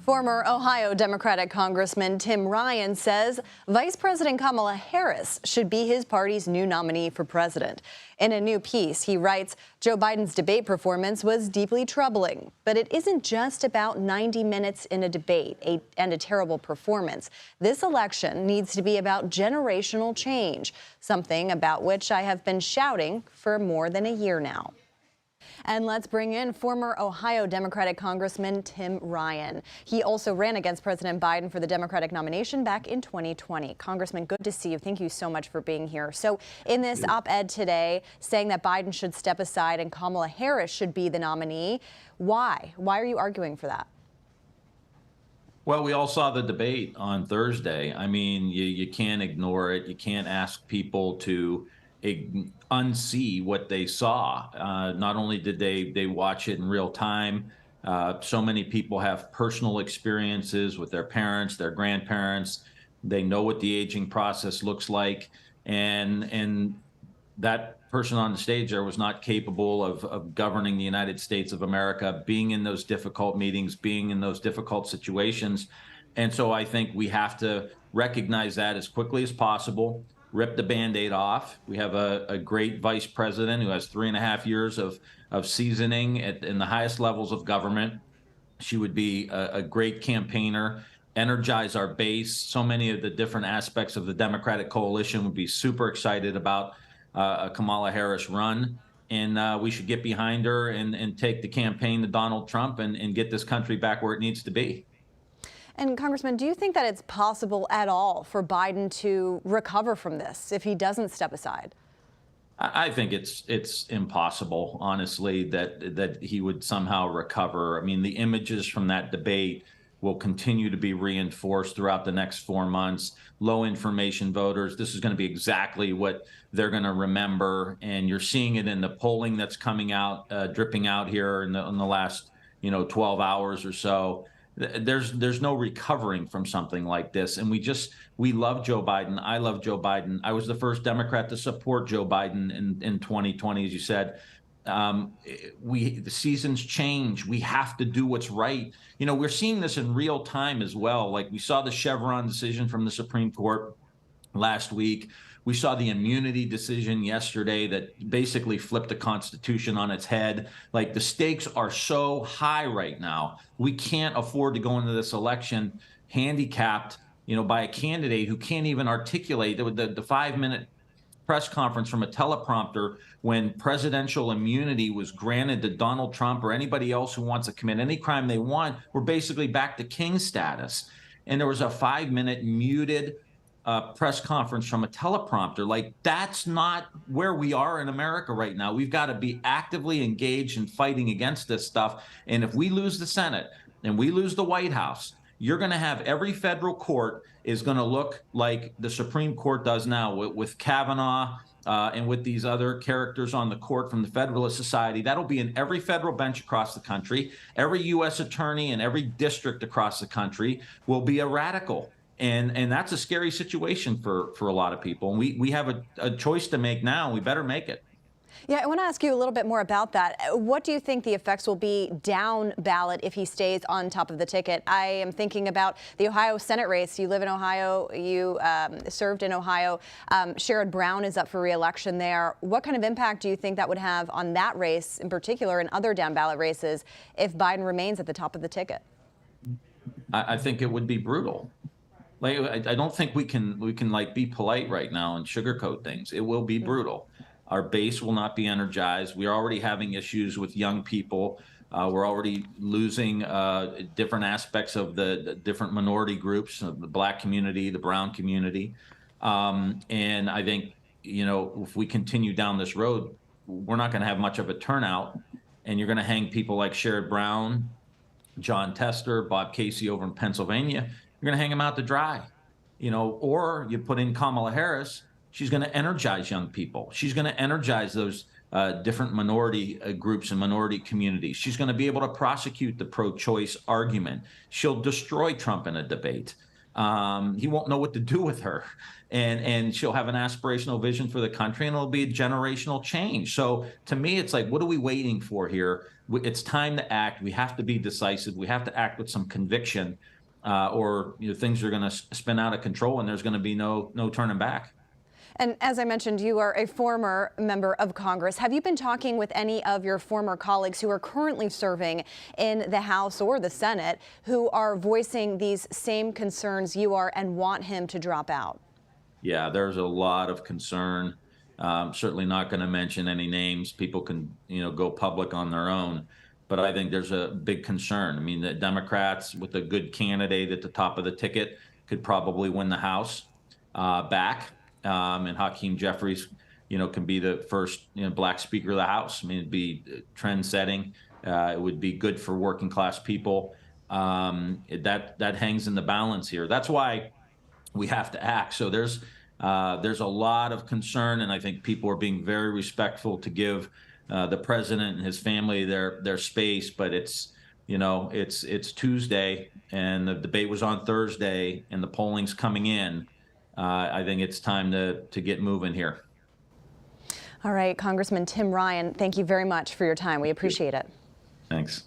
Former Ohio Democratic Congressman Tim Ryan says Vice President Kamala Harris should be his party's new nominee for president. In a new piece, he writes, Joe Biden's debate performance was deeply troubling, but it isn't just about 90 minutes in a debate and a terrible performance. This election needs to be about generational change, something about which I have been shouting for more than a year now. And let's bring in former Ohio Democratic Congressman Tim Ryan. He also ran against President Biden for the Democratic nomination back in 2020. Congressman, good to see you. Thank you so much for being here. So in this op-ed today saying that Biden should step aside and Kamala Harris should be the nominee, why? Why are you arguing for that? Well, we all saw the debate on Thursday. I mean, you can't ignore it. You can't ask people to unsee what they saw. Not only did they watch it in real time, so many people have personal experiences with their parents, their grandparents. They know what the aging process looks like. And that person on the stage there was not capable of governing the United States of America, being in those difficult meetings, being in those difficult situations. And so I think we have to recognize that as quickly as possible. Rip the Band-Aid off. We have a great vice president who has 3.5 years of seasoning in the highest levels of government. She would be a great campaigner, energize our base. So many of the different aspects of the Democratic coalition would be super excited about a Kamala Harris run. And we should get behind her and take the campaign to Donald Trump and get this country back where it needs to be. And Congressman, do you think that it's possible at all for Biden to recover from this if he doesn't step aside? I think it's impossible, honestly, that he would somehow recover. I mean, the images from that debate will continue to be reinforced throughout the next 4 months. Low information voters, this is going to be exactly what they're going to remember. And you're seeing it in the polling that's coming out, dripping out here in the last 12 hours or so. There's no recovering from something like this. And we love Joe Biden. I love Joe Biden. I was the first Democrat to support Joe Biden in 2020, as you said. The seasons change. We have to do what's right. We're seeing this in real time as well. Like we saw the Chevron decision from the Supreme Court last week. We saw the immunity decision yesterday that basically flipped the Constitution on its head. Like the stakes are so high right now. We can't afford to go into this election handicapped, by a candidate who can't even articulate the 5-minute press conference from a teleprompter when presidential immunity was granted to Donald Trump or anybody else who wants to commit any crime they want. We're basically back to king status. And there was a 5-minute muted press conference from a teleprompter. Like, that's not where we are in America right now. We've got to be actively engaged in fighting against this stuff. And if we lose the Senate and we lose the White House, you're going to have every federal court is going to look like the Supreme Court does now with Kavanaugh and with these other characters on the court from the Federalist Society. That'll be in every federal bench across the country. Every U.S. attorney in every district across the country will be a radical. And that's a scary situation for a lot of people. And we have a choice to make now. We better make it. Yeah, I want to ask you a little bit more about that. What do you think the effects will be down ballot if he stays on top of the ticket? I am thinking about the Ohio Senate race. You live in Ohio. You served in Ohio. Sherrod Brown is up for re-election there. What kind of impact do you think that would have on that race in particular and other down ballot races if Biden remains at the top of the ticket? I think it would be brutal. Like, I don't think we can like be polite right now and sugarcoat things. It will be brutal. Our base will not be energized. We are already having issues with young people. We're already losing different aspects of the different minority groups, the Black community, the brown community. And I think, if we continue down this road, we're not going to have much of a turnout. And you're going to hang people like Sherrod Brown, John Tester, Bob Casey over in Pennsylvania. You're going to hang them out to dry, or you put in Kamala Harris. She's going to energize young people. She's going to energize those different minority groups and minority communities. She's going to be able to prosecute the pro-choice argument. She'll destroy Trump in a debate. He won't know what to do with her. And she'll have an aspirational vision for the country, and it'll be a generational change. So to me, it's like, what are we waiting for here? it's time to act. We have to be decisive. We have to act with some conviction, or things are going to spin out of control, and there's going to be no turning back. And as I mentioned, you are a former member of Congress. Have you been talking with any of your former colleagues who are currently serving in the House or the Senate who are voicing these same concerns you are and want him to drop out? Yeah, there's a lot of concern. Certainly not going to mention any names. People can, go public on their own. But I think there's a big concern. I mean, the Democrats, with a good candidate at the top of the ticket, could probably win the House back. And Hakeem Jeffries, can be the first, black Speaker of the House. I mean, it'd be trend setting. It would be good for working class people. That hangs in the balance here. That's why we have to act. So there's a lot of concern, and I think people are being very respectful to give the president and his family their space. But it's Tuesday, and the debate was on Thursday, and the polling's coming in. I think it's time to get moving here. All right, Congressman Tim Ryan, thank you very much for your time. We appreciate it. Thanks.